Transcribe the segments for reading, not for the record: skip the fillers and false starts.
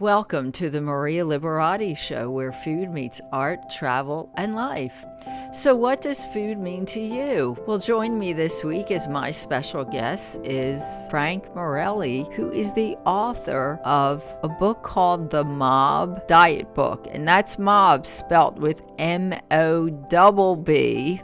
Welcome to the Maria Liberati Show, where food meets art, travel, and life. So what does food mean to you? Well, join me this week as my special guest is Frank Morelli, who is the author of a book called The MOBB Diet Book. And that's MOBB spelt with MOBB.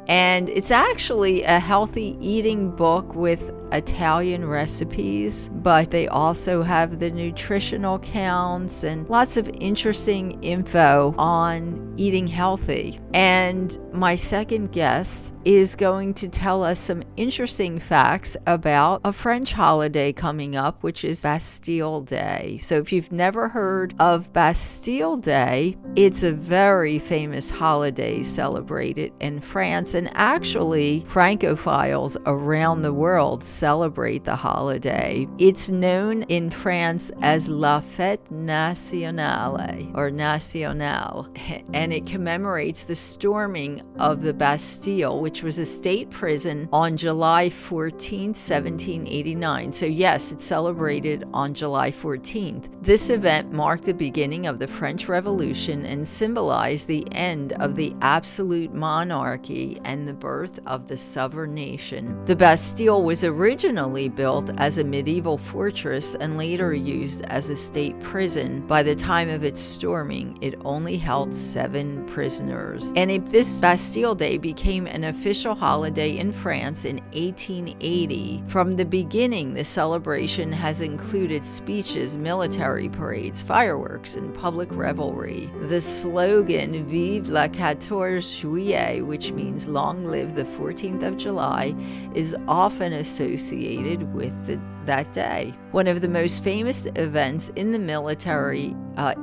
And it's actually a healthy eating book with Italian recipes, but they also have the nutritional counts and lots of interesting info on eating healthy. And my second guest is going to tell us some interesting facts about a French holiday coming up, which is Bastille Day. So if you've never heard of Bastille Day, it's a very famous holiday celebrated in France, and actually Francophiles around the world celebrate the holiday. It's known in France as La Fête Nationale or Nationale, and it commemorates the storming of the Bastille, which was a state prison on July 14th, 1789. So yes, it's celebrated on July 14th. This event marked the beginning of the French Revolution and symbolized the end of the absolute monarchy and the birth of the sovereign nation. The Bastille was originally built as a medieval fortress and later used as a state prison. By the time of its storming, it only held 7 prisoners. And this Bastille Day became an official holiday in France in 1880. From the beginning, the celebration has included speeches, military parades, fireworks, and public revelry. The slogan, Vive le 14 juillet, which means long live the 14th of July, is often associated with that day. One of the most famous events in the military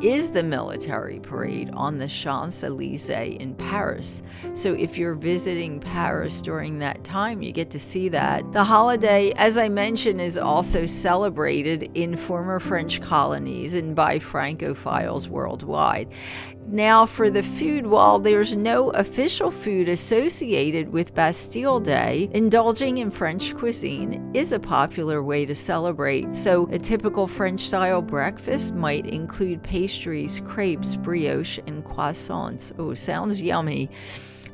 is the military parade on the Champs-Élysées in Paris. So if you're visiting Paris during that time, you get to see that. The holiday, as I mentioned, is also celebrated in former French colonies and by Francophiles worldwide. Now, for the food, while there's no official food associated with Bastille Day, indulging in French cuisine is a popular way to celebrate. So a typical French-style breakfast might include pastries, crepes, brioche, and croissants. Oh, sounds yummy.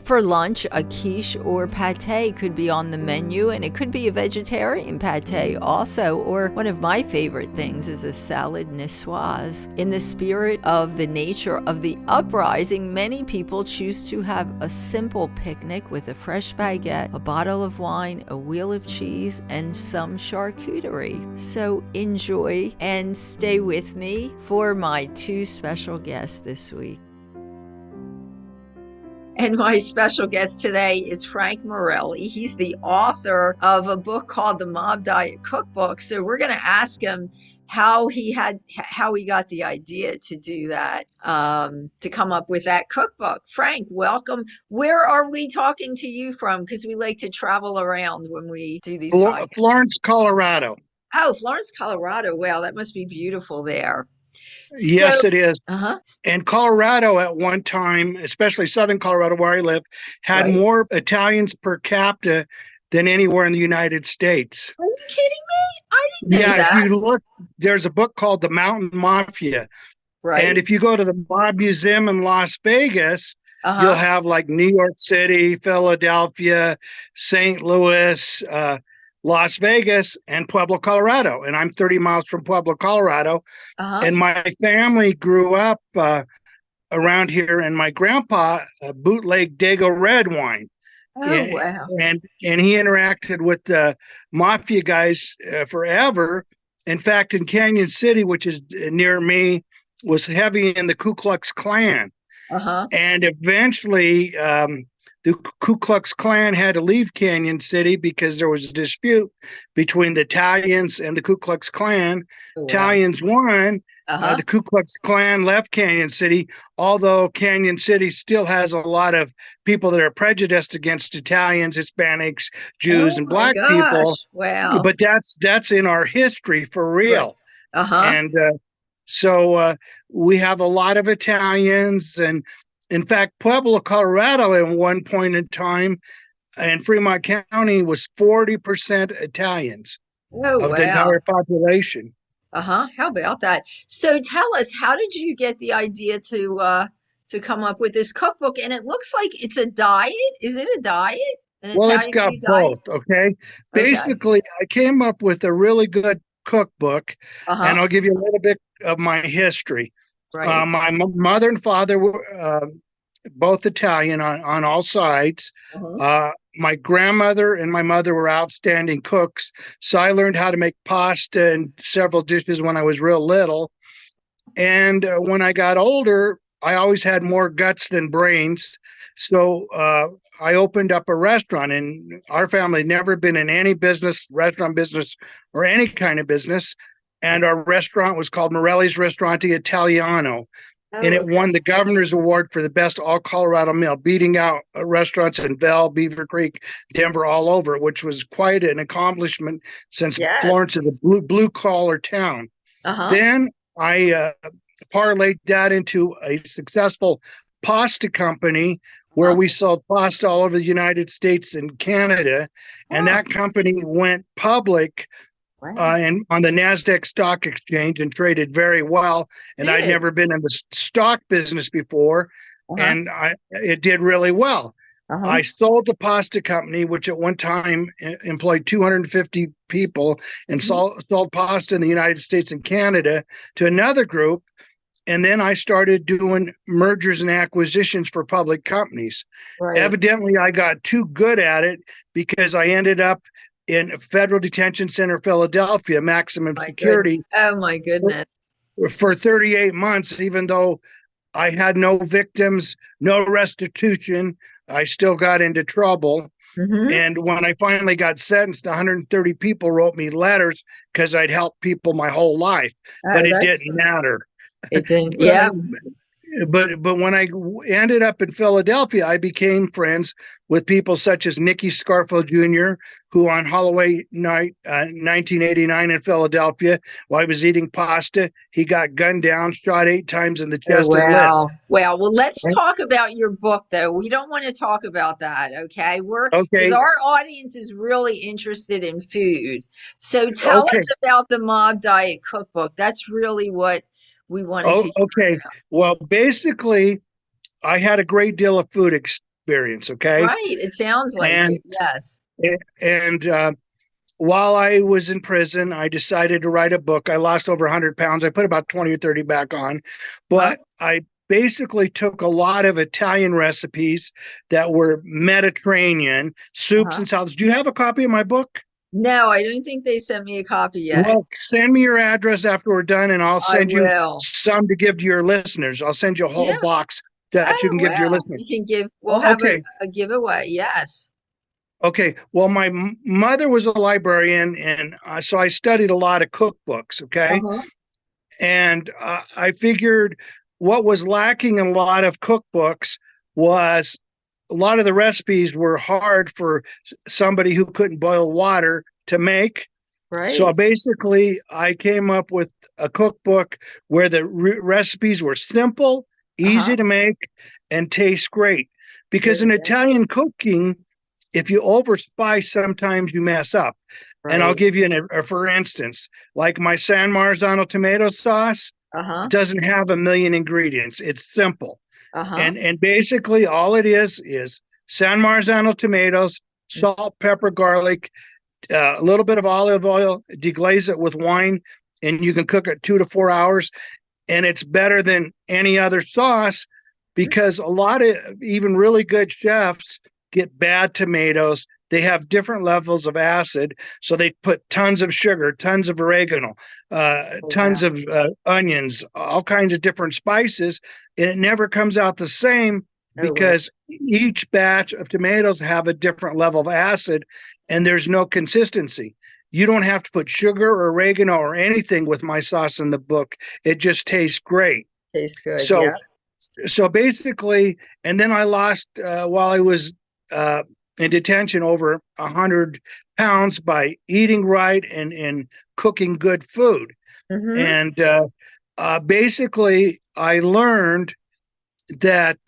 For lunch, a quiche or pâté could be on the menu, and it could be a vegetarian pâté also, or one of my favorite things is a salad niçoise. In the spirit of the nature of the uprising, many people choose to have a simple picnic with a fresh baguette, a bottle of wine, a wheel of cheese, and some charcuterie. So enjoy and stay with me for my 2 special guests this week. And my special guest today is Frank Morelli. He's the author of a book called The MOBB Diet Cookbook. So we're going to ask him how he got the idea to do that, to come up with that cookbook. Frank, welcome. Where are we talking to you from? Because we like to travel around when we do these podcasts. Florence, Colorado. Oh, Florence, Colorado. Wow, that must be beautiful there. Yes, it is. Uh-huh. And Colorado at one time, especially southern Colorado where I live, had more Italians per capita than anywhere in the United States. Are you kidding me? I didn't know that. Yeah, if you look, there's a book called The Mountain Mafia. Right. And if you go to the MOBB Museum in Las Vegas, you'll have like New York City, Philadelphia, St. Louis, Las Vegas, and Pueblo, Colorado. And I'm 30 miles from Pueblo, Colorado. And my family grew up around here, and my grandpa bootlegged Dago red wine. Oh, wow. And he interacted with the mafia guys forever. In fact, in Canyon City, which is near me, was heavy in the Ku Klux Klan. And eventually, the Ku Klux Klan had to leave Canyon City because there was a dispute between the Italians and the Ku Klux Klan. Oh, wow. Italians won. The Ku Klux Klan left Canyon City, although Canyon City still has a lot of people that are prejudiced against Italians, Hispanics, Jews, and Black people. Wow. But that's in our history for real. And so we have a lot of Italians, and in fact, Pueblo, Colorado, at one point in time, and Fremont County was 40% Italians of the entire population. How about that? So tell us, how did you get the idea to come up with this cookbook? And it looks like it's a diet. Is it a diet? An Well, it's Italian got food diet? both. Okay. Okay. Basically, I came up with a really good cookbook, and Uh-huh. I'll give you a little bit of my history. Right. Mother and father were both Italian on all sides. Uh-huh. My grandmother and my mother were outstanding cooks. So I learned how to make pasta and several dishes when I was real little. And when I got older, I always had more guts than brains. So I opened up a restaurant, and our family had never been in any business, restaurant business, or any kind of business. And our restaurant was called Morelli's Ristorante Italiano, and Oh, it okay. won the governor's award for the best all Colorado meal, beating out restaurants in Bell, Beaver Creek, Denver, all over, which was quite an accomplishment since Florence Yes. is a blue collar town. Uh-huh. Then I parlayed that into a successful pasta company where Uh-huh. we sold pasta all over the United States and Canada, and Huh. that company went public Wow. and on the Nasdaq Stock Exchange and traded very well. And I'd Did. never been in the stock business before, Uh-huh. and it did really well. Uh-huh. I sold the pasta company, which at one time employed 250 people and Mhm. sold pasta in the United States and Canada, to another group. And then I started doing mergers and acquisitions for public companies. Right. Evidently, I got too good at it because I ended up in a federal detention center, Philadelphia, maximum My goodness. security Oh my goodness. for 38 months, even though I had no victims, no restitution. I still got into trouble. Mm-hmm. And when I finally got sentenced, 130 people wrote me letters because I'd helped people my whole life, but Oh, it that's didn't matter. it didn't. But Yeah. but when I ended up in Philadelphia, I became friends with people such as Nicky Scarfield Jr., who on Halloween night, 1989 in Philadelphia, while I was eating pasta, he got gunned down, shot 8 times in the Oh, chest, and lived. wow. Well, let's talk about your book, though. We don't want to talk about that, okay? We're because Okay, our audience is really interested in food. So tell us okay, about the Mob Diet Cookbook. That's really what we wanted to oh, hear okay. about. Well, basically, I had a great deal of food experience. Okay, Right. It sounds like and it. Yes. and while I was in prison, I decided to write a book. I lost over 100 pounds. I put about 20 or 30 back on, Huh? but I basically took a lot of Italian recipes that were Mediterranean soups Uh-huh. and salads. Do you have a copy of my book? No, I don't think they sent me a copy yet. Well, send me your address after we're done, and I'll I send you will. some to give to your listeners. I'll send you a whole Yeah. box that you Oh, can give to your well. listeners. We can we'll have Okay. a giveaway. Yes. Okay. Well, my mother was a librarian, and so I studied a lot of cookbooks. Okay. Uh-huh. And I figured what was lacking in a lot of cookbooks was a lot of the recipes were hard for somebody who couldn't boil water to make. So Right. basically, I came up with a cookbook where the recipes were simple, Uh-huh. easy to make, and taste great. Because Very in good. Italian cooking, if you overspice, sometimes you mess up. And I'll Right. give you for instance, like my San Marzano tomato sauce Uh-huh. doesn't have a million ingredients. It's simple. Uh-huh. And basically all it is San Marzano tomatoes, salt, pepper, garlic, a little bit of olive oil, deglaze it with wine, and you can cook it 2 to 4 hours. And it's better than any other sauce because a lot of even really good chefs get bad tomatoes. They have different levels of acid, so they put tons of sugar, tons of oregano, Oh, tons wow. of onions, all kinds of different spices, and it never comes out the same Oh, wow. because each batch of tomatoes have a different level of acid, and there's no consistency. You don't have to put sugar or oregano or anything with my sauce in the book. It just tastes great. Tastes good. So Yeah. so basically, and then I lost while I was uh, in detention over 100 pounds by eating right and cooking good food. Mm-hmm. And basically, I learned that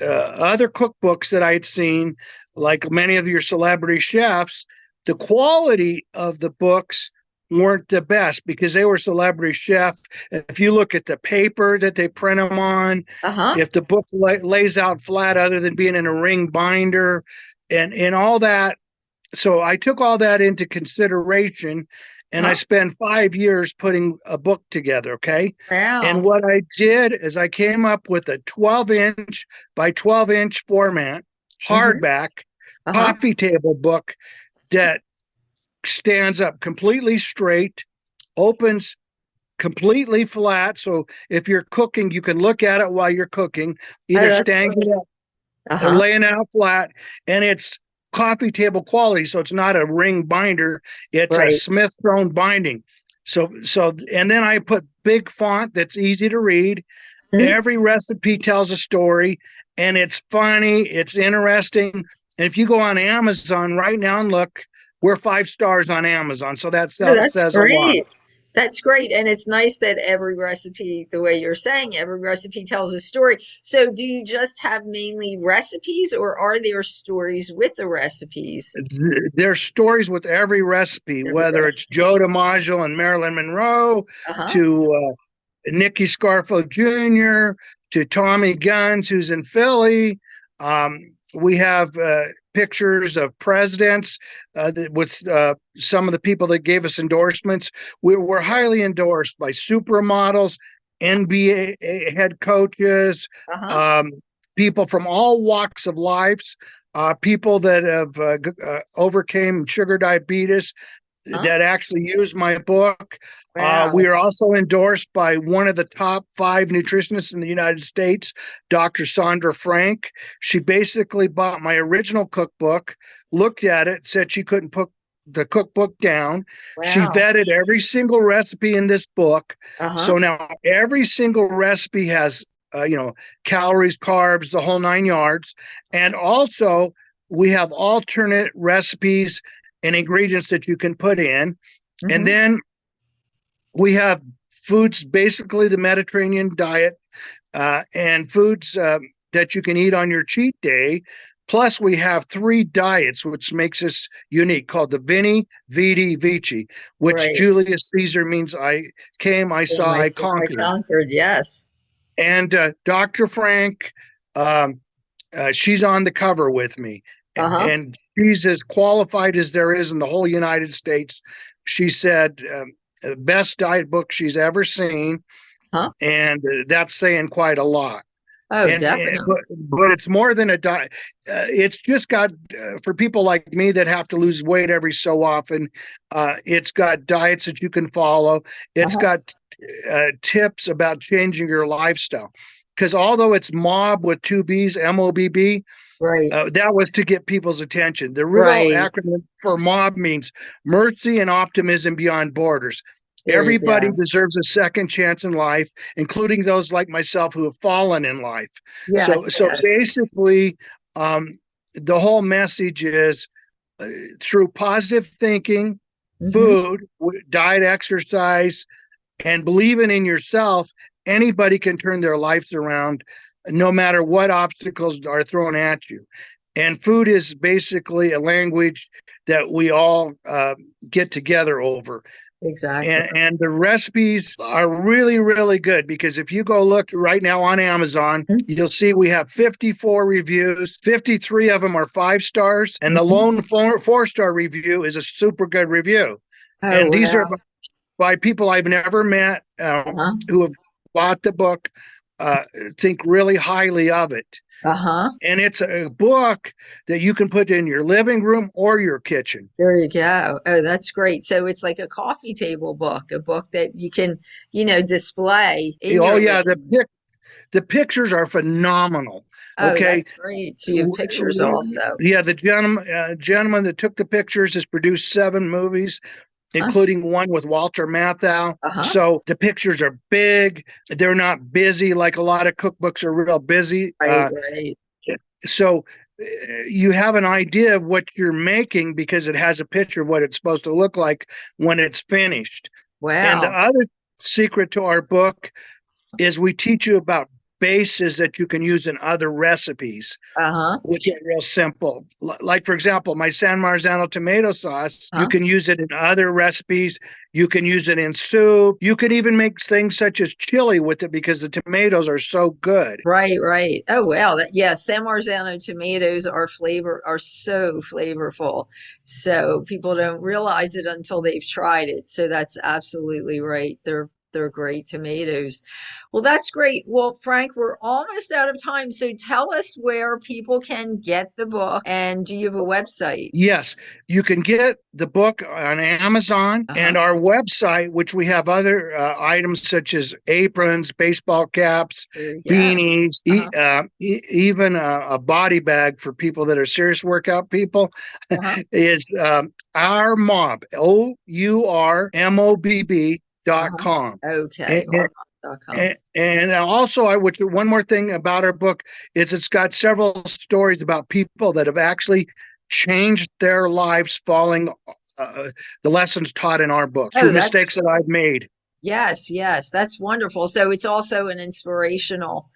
other cookbooks that I had seen, like many of your celebrity chefs, the quality of the books weren't the best because they were celebrity chef. If you look at the paper that they print them on, if the book lays out flat other than being in a ring binder and all that. So I took all that into consideration, and I spent 5 years putting a book together. Okay. Wow. And what I did is I came up with a 12-inch by 12-inch format, hardback, coffee table book that stands up completely straight, opens completely flat. So if you're cooking, you can look at it while you're cooking, either standing up or laying out flat. And it's coffee table quality. So it's not a ring binder. It's a Smith Stone binding. So, and then I put big font that's easy to read. Every recipe tells a story, and it's funny. It's interesting. And if you go on Amazon right now and look, we're 5 stars on Amazon. So that says great. a lot. That's great. And it's nice that every recipe, the way you're saying, every recipe tells a story. So do you just have mainly recipes, or are there stories with the recipes? There's stories with every recipe, whether it's Joe DiMaggio and Marilyn Monroe, to Nicky Scarfo Jr., to Tommy Guns, who's in Philly. We have pictures of presidents with some of the people that gave us endorsements. We're highly endorsed by supermodels, NBA head coaches, people from all walks of life, people that have overcame sugar diabetes, that actually use my book. Wow. We are also endorsed by one of the top 5 nutritionists in the United States, Dr. Sandra Frank. She basically bought my original cookbook, looked at it, said she couldn't put the cookbook down. Wow. She vetted every single recipe in this book. So now every single recipe has, calories, carbs, the whole 9 yards. And also we have alternate recipes and ingredients that you can put in. And then we have foods, basically the Mediterranean diet, and foods that you can eat on your cheat day. Plus we have 3 diets, which makes us unique, called the Vini, Vidi, Vici, which Julius Caesar means I came, I saw, I conquered. I conquered, yes. And Dr. Frank, she's on the cover with me. And she's as qualified as there is in the whole United States. She said, best diet book she's ever seen. And that's saying quite a lot. Oh, definitely. But it's more than a diet. It's just got, for people like me that have to lose weight every so often, it's got diets that you can follow. It's got tips about changing your lifestyle. Because although it's MOBB with 2 B's, MOBB, that was to get people's attention. The real acronym for MOBB means mercy and optimism beyond borders. Everybody deserves a second chance in life, including those like myself who have fallen in life. So basically, the whole message is through positive thinking, food, diet, exercise, and believing in yourself, anybody can turn their lives around, no matter what obstacles are thrown at you. And food is basically a language that we all get together over. Exactly. And the recipes are really, really good, because if you go look right now on Amazon, you'll see we have 54 reviews. 53 of them are 5 stars. And the lone 4-star review is a super good review. And these are by people I've never met who have bought the book, think really highly of it. And it's a book that you can put in your living room or your kitchen. There you go. Oh, that's great. So it's like a coffee table book, a book that you can, display. The pictures are phenomenal. Oh, that's great. So you have pictures also. Yeah, the gentleman that took the pictures has produced 7 movies, including one with Walter Matthau. So the pictures are big. They're not busy like a lot of cookbooks are real busy. So you have an idea of what you're making because it has a picture of what it's supposed to look like when it's finished. Wow. And the other secret to our book is we teach you about bases that you can use in other recipes, which are real simple. Like, for example, my San Marzano tomato sauce, you can use it in other recipes. You can use it in soup. You can even make things such as chili with it because the tomatoes are so good. Right, right. Oh, well, San Marzano tomatoes are so flavorful. So people don't realize it until they've tried it. So that's absolutely right. They're great tomatoes. Well, that's great. Well, Frank, we're almost out of time. So tell us where people can get the book, and do you have a website? Yes, you can get the book on Amazon and our website, which we have other items such as aprons, baseball caps, beanies, even a body bag for people that are serious workout people, is our MOBB, OURMOBB.com. Okay. And also, one more thing about our book is it's got several stories about people that have actually changed their lives following the lessons taught in our book through mistakes that I've made. Yes, that's wonderful. So it's also an inspirational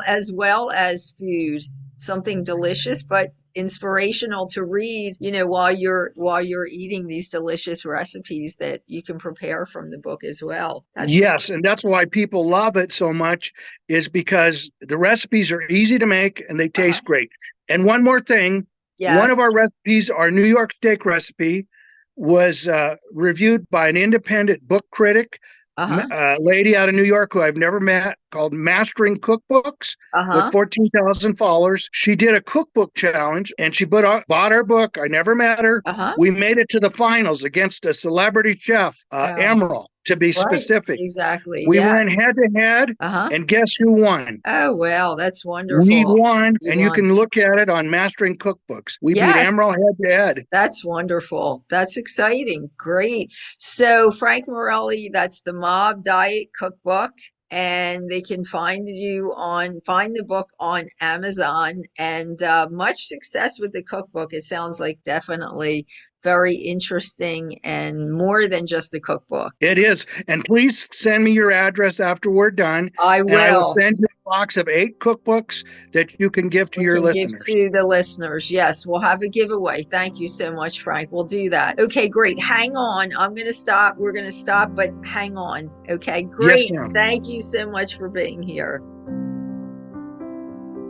as well as food, something delicious, but inspirational to read, while you're eating these delicious recipes that you can prepare from the book as well. Yes, and that's why people love it so much, is because the recipes are easy to make and they taste great. And one more thing, one of our recipes, our New York steak recipe, was reviewed by an independent book critic, a lady out of New York who I've never met, called Mastering Cookbooks, with 14,000 followers. She did a cookbook challenge, and she bought our book. I never met her. We made it to the finals against a celebrity chef, Emerald, to be specific. Exactly. We went head to head, and guess who won? Oh, well, that's wonderful. We won, you can look at it on Mastering Cookbooks. We beat Emerald head to head. That's wonderful. That's exciting. Great. So, Frank Morelli, that's the MOBB Diet Cookbook. And they can find the book on Amazon, and much success with the cookbook. It sounds like definitely very interesting and more than just a cookbook. It is. And please send me your address after we're done. I will. And I will send you a box of 8 cookbooks that you can give to your listeners. Give to the listeners. Yes, we'll have a giveaway. Thank you so much, Frank. We'll do that. Okay, great. Hang on. I'm going to stop. We're going to stop, but hang on. Okay, great. Yes, ma'am. Thank you so much for being here.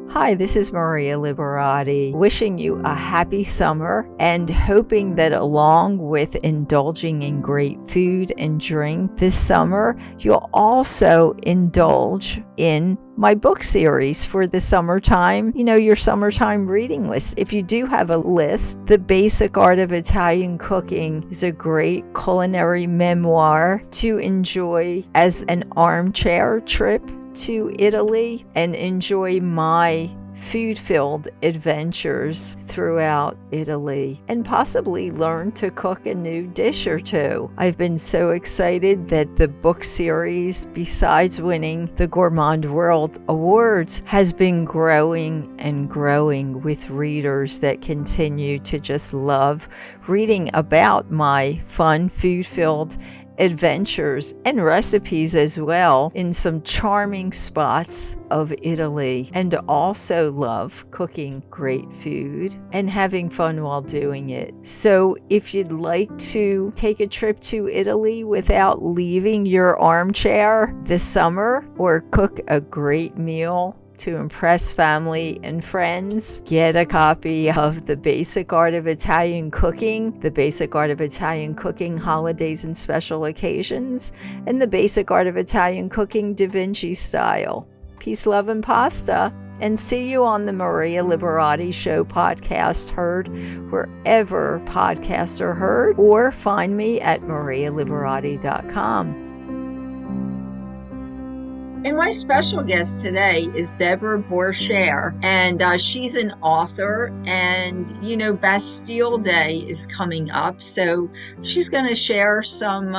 Hi, this is Maria Liberati, wishing you a happy summer and hoping that along with indulging in great food and drink this summer, you'll also indulge in my book series for the summertime, your summertime reading list. If you do have a list, The Basic Art of Italian Cooking is a great culinary memoir to enjoy as an armchair trip to Italy and enjoy my food-filled adventures throughout Italy and possibly learn to cook a new dish or two. I've been so excited that the book series, besides winning the Gourmand World Awards, has been growing and growing with readers that continue to just love reading about my fun food-filled adventures and recipes as well in some charming spots of Italy, and also love cooking great food and having fun while doing it. So if you'd like to take a trip to Italy without leaving your armchair this summer, or cook a great meal to impress family and friends, get a copy of The Basic Art of Italian Cooking, The Basic Art of Italian Cooking Holidays and Special Occasions, and The Basic Art of Italian Cooking Da Vinci Style. Peace, love, and pasta. And see you on the Maria Liberati Show podcast, heard wherever podcasts are heard, or find me at marialiberati.com. And my special guest today is Debra Borchert, and she's an author, and Bastille Day is coming up, so she's going to share some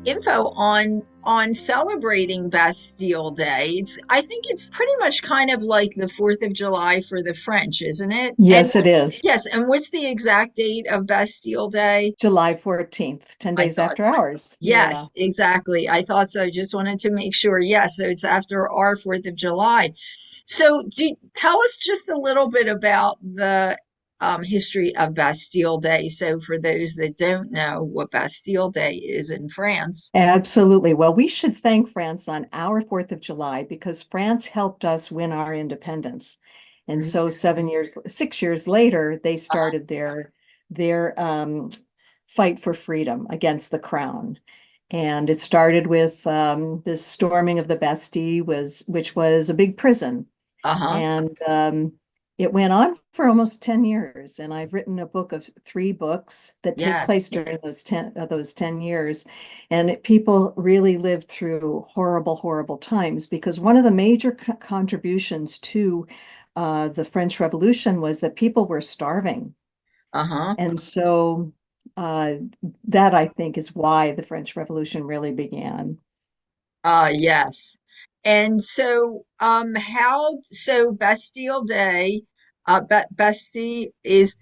info on on celebrating Bastille Day. I think it's pretty much kind of like the 4th of July for the French, isn't it? And Yes, it is. yes, and what's the exact date of Bastille Day? July 14th, 10 I days thought after so. ours. Yeah. Yes, exactly. I thought so. Just wanted to make sure. Yes, so it's after our 4th of July. So tell us just a little bit about the history of Bastille Day. So for those that don't know what Bastille Day is in France. Absolutely. Well, we should thank France on our 4th of July because France helped us win our independence. And There you so 6 years later, they go. started their fight for freedom against the crown. And it started with the storming of the Bastille, which was a big prison. Uh-huh. And it went on for almost 10 years. And I've written a book of 3 books that take place Yes. during those 10 years. And people really lived through horrible, horrible times because one of the major contributions to the French Revolution was that people were starving. Uh-huh. And so uh, that I think is why the French Revolution really began. Yes. And so Bastille Day, Bastille is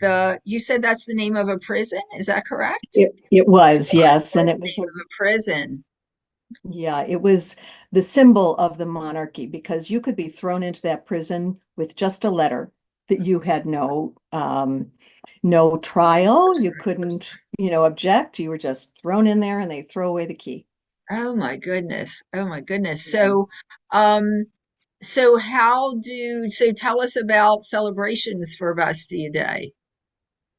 you said that's the name of a prison, is that correct? It was, yes. Or And the it was name of a prison. Yeah, it was the symbol of the monarchy because you could be thrown into that prison with just a letter that you had no trial. You couldn't, object. You were just thrown in there and they throw away the key. Oh my goodness. Oh my goodness. Um, so tell us about celebrations for Bastille Day.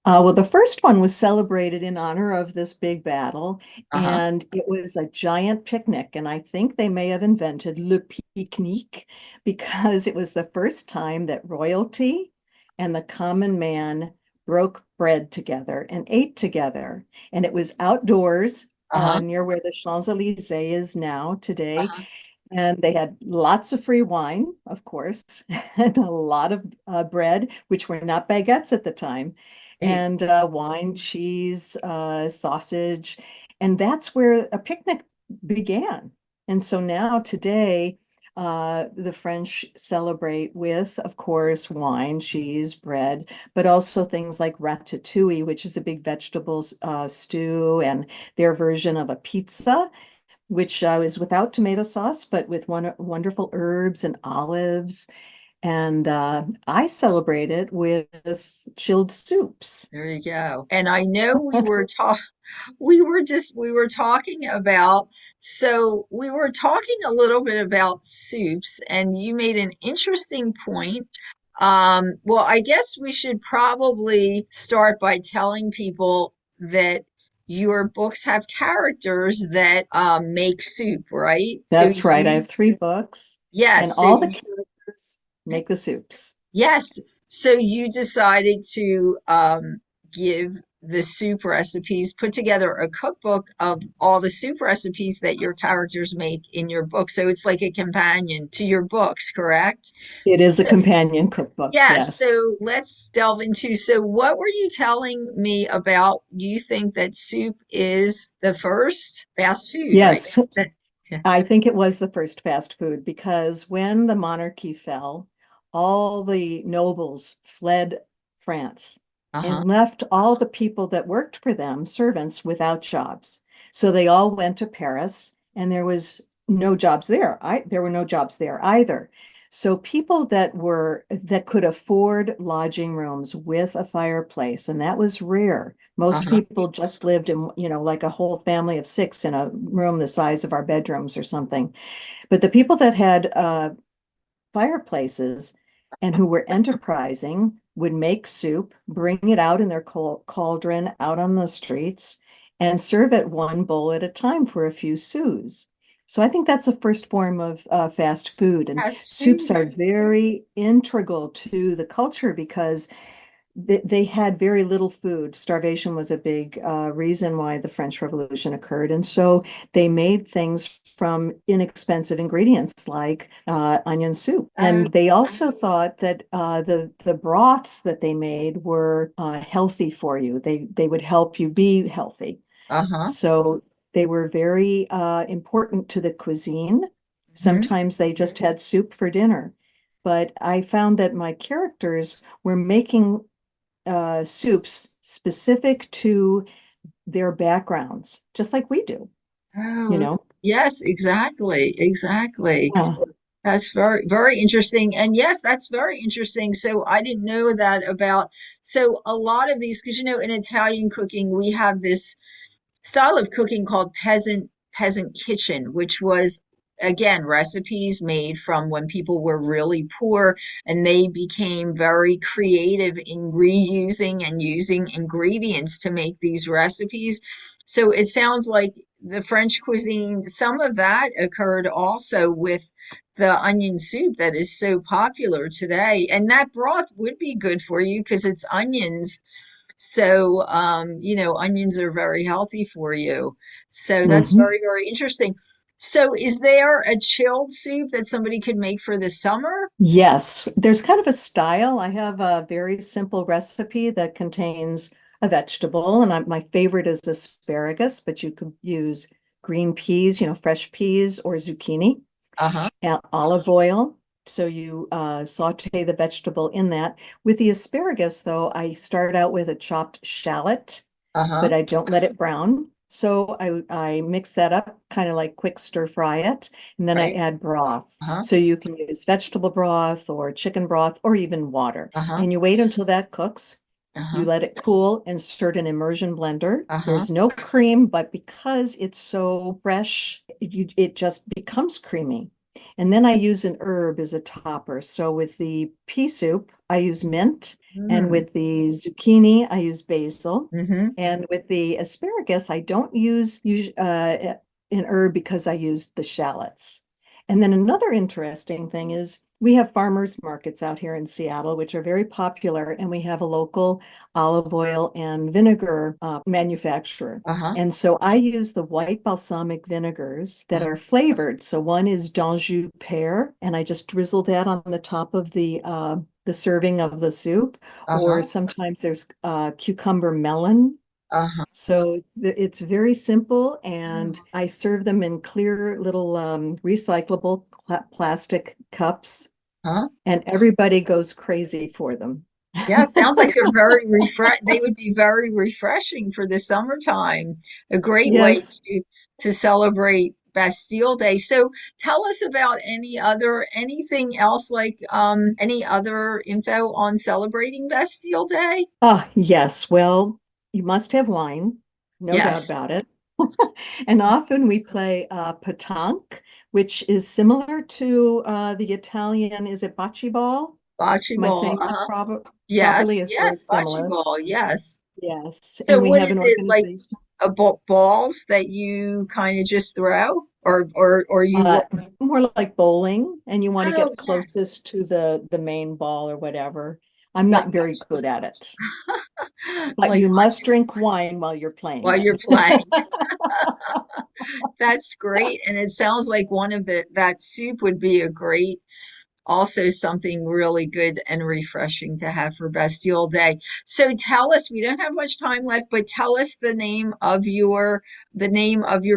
Well, the first one was celebrated in honor of this big battle, Uh-huh. and it was a giant picnic. And I think they may have invented le pique-nique because it was the first time that royalty and the common man broke bread together and ate together. And it was outdoors Uh-huh. near where the Champs-Élysées is now today. Uh-huh. And they had lots of free wine, of course, and a lot of bread, which were not baguettes at the time, Hey. and wine, cheese, sausage. And that's where a picnic began. And so now today, the French celebrate with, of course, wine, cheese, bread, but also things like ratatouille, which is a big vegetable stew, and their version of a pizza which is without tomato sauce, but with wonderful herbs and olives. And I celebrate it with chilled soups. There you go. And I know we were talking about we were talking a little bit about soups and you made an interesting point. Well, I guess we should probably start by telling people that your books have characters that make soup, right? So That's right. I you have 3 books, and yes, so all the you characters make the soups. yes. So you decided to give the soup recipes, put together a cookbook of all the soup recipes that your characters make in your book. So it's like a companion to your books, correct? It is a So, companion cookbook, yes. yes. So let's delve into. So what were you telling me about? You think that soup is the first fast food, right? Yes, Yeah. I think it was the first fast food because when the monarchy fell, all the nobles fled France Uh-huh. and left all the people that worked for them, servants, without jobs. So they all went to Paris and there was no jobs there. There were no jobs there either. So people that could afford lodging rooms with a fireplace, and that was rare. Most Uh-huh. people just lived in, like a whole family of 6 in a room the size of our bedrooms or something. But the people that had fireplaces and who were enterprising would make soup, bring it out in their cauldron out on the streets, and serve it one bowl at a time for a few sous. So I think that's the first form of fast food. And Fast soups food. are very integral to the culture because they had very little food. Starvation was a big reason why the French Revolution occurred. And so they made things from inexpensive ingredients like onion soup. Uh, And they also thought that the broths that they made were healthy for you. They would help you be healthy. uh-huh. So They were very important to the cuisine. Sometimes they just had soup for dinner. But I found that my characters were making soups specific to their backgrounds, just like we do, you Oh, know? yes, exactly, exactly. Yeah. That's very, very interesting. And yes, that's very interesting. So I didn't know that about, so a lot of these, because in Italian cooking, we have this style of cooking called peasant kitchen, which was again recipes made from when people were really poor and they became very creative in reusing and using ingredients to make these recipes. So it sounds like the French cuisine, some of that occurred also with the onion soup that is so popular today. And that broth would be good for you because it's onions, so, onions are very healthy for you. So that's Hmm. very, very interesting. So, is there a chilled soup that somebody could make for the summer? Yes, there's kind of a style. I have a very simple recipe that contains a vegetable, and my favorite is asparagus, but you could use green peas, fresh peas or zucchini, Uh-huh. and olive oil. So you saute the vegetable in that. With the asparagus, though, I start out with a chopped shallot, Uh-huh. but I don't let it brown. So I mix that up, kind of like quick stir fry it, and then I Right. add broth. Uh-huh. So you can use vegetable broth or chicken broth or even water. Uh-huh. And you wait until that cooks. You Uh-huh. let it cool, insert an immersion blender. Uh-huh. There's no cream, but because it's so fresh, it just becomes creamy. And then I use an herb as a topper. So with the pea soup, I use mint. And Mm. with the zucchini, I use basil. Mm-hmm. And with the asparagus, I don't use an herb because I use the shallots. And then another interesting thing is we have farmers markets out here in Seattle, which are very popular, and we have a local olive oil and vinegar manufacturer. Uh-huh. And so I use the white balsamic vinegars that Uh-huh. are flavored. So one is d'Anjou pear, and I just drizzle that on the top of the serving of the soup. Or Uh-huh. sometimes there's cucumber melon. Uh-huh. So it's very simple, and I serve them in clear little recyclable plastic cups, Uh-huh. and everybody goes crazy for them. Yeah, sounds like they're very they would be very refreshing for the summertime. A great way Yes. to celebrate Bastille Day. So tell us about anything else like any other info on celebrating Bastille Day? Ah, yes. Well, you must have wine, no doubt Yes, about it. And often we play pétanque, which is similar to the Italian, is it bocce ball? bocce Am I ball. saying that properly? Yes, It's very yes, bocce similar. ball. Yes. Yes. So And we what have is an it like? organization. A balls that you kind of just throw, or you Uh, roll? More like bowling, and you want to Oh, get yes, closest to the main ball or whatever. I'm like not very good at it, but like you must drink wine while you're playing while it. you're playing. That's great. And it sounds like one of that soup would be a great, also something really good and refreshing to have for Bastille Day. So tell us, we don't have much time left, but tell us the name of your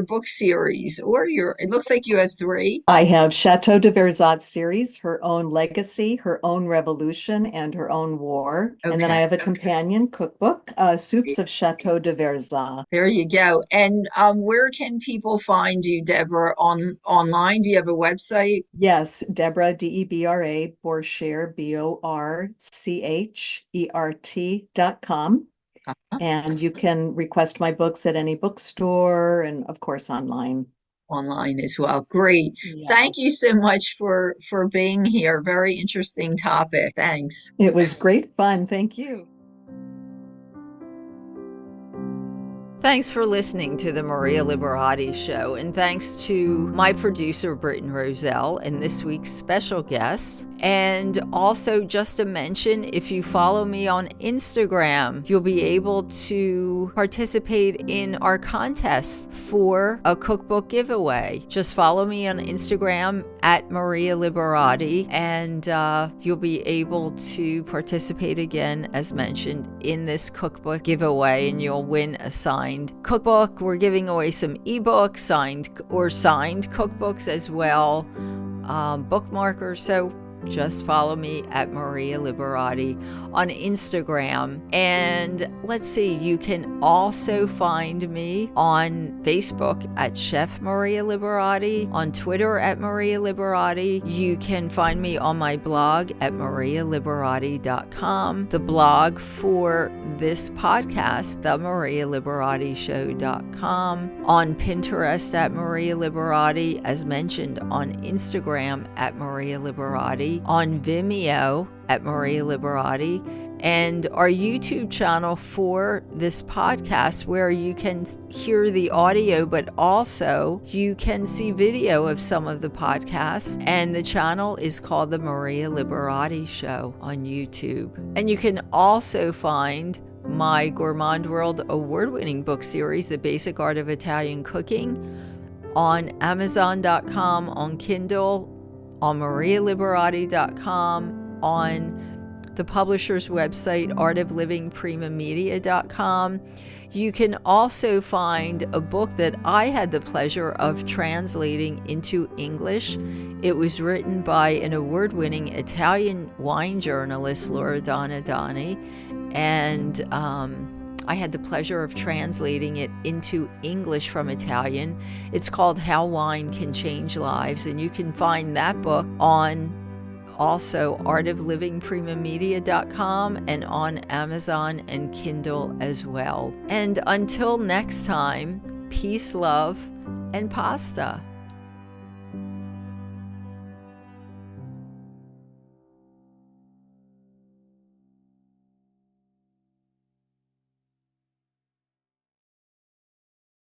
book series or it looks like you have three. I have Chateau de Versailles series, Her Own Legacy, Her Own Revolution, and Her Own War. And then I Okay. have a companion cookbook, Soups of Chateau de Versailles. There you go. And where can people find you, Deborah, online? Do you have a website? Yes, Debra, Debra, Borchert, Borchert.com. Uh-huh. And you can request my books at any bookstore and, of course, online. Online as well. Great. Yeah. Thank you so much for being here. Very interesting topic. Thanks. It was great fun. Thank you. Thanks for listening to the Maria Liberati Show, and thanks to my producer, Britton Roselle, and this week's special guests. And also, just to mention, if you follow me on Instagram, you'll be able to participate in our contest for a cookbook giveaway. Just follow me on Instagram at Maria Liberati, and you'll be able to participate again, as mentioned, in this cookbook giveaway, and you'll win a signed signed cookbook. We're giving away some ebooks, signed cookbooks as well, bookmarkers. So just follow me at Maria Liberati on Instagram. And let's see, you can also find me on Facebook at Chef Maria Liberati, on Twitter at Maria Liberati. You can find me on my blog at marialiberati.com. The blog for this podcast, themarialiberatyshow.com. On Pinterest at Maria Liberati, as mentioned, on Instagram at Maria Liberati, on Vimeo at Maria Liberati, and our YouTube channel for this podcast, where you can hear the audio, but also you can see video of some of the podcasts. And the channel is called The Maria Liberati Show on YouTube. And you can also find my Gourmand World award-winning book series, The Basic Art of Italian Cooking, on Amazon.com, on Kindle, on marialiberati.com, on the publisher's website, artoflivingprimamedia.com. You can also find a book that I had the pleasure of translating into English. It was written by an award-winning Italian wine journalist, Laura Donadoni, and I had the pleasure of translating it into English from Italian. It's called How Wine Can Change Lives, and you can find that book on also artoflivingprimamedia.com and on Amazon and Kindle as well. And until next time, peace, love, and pasta.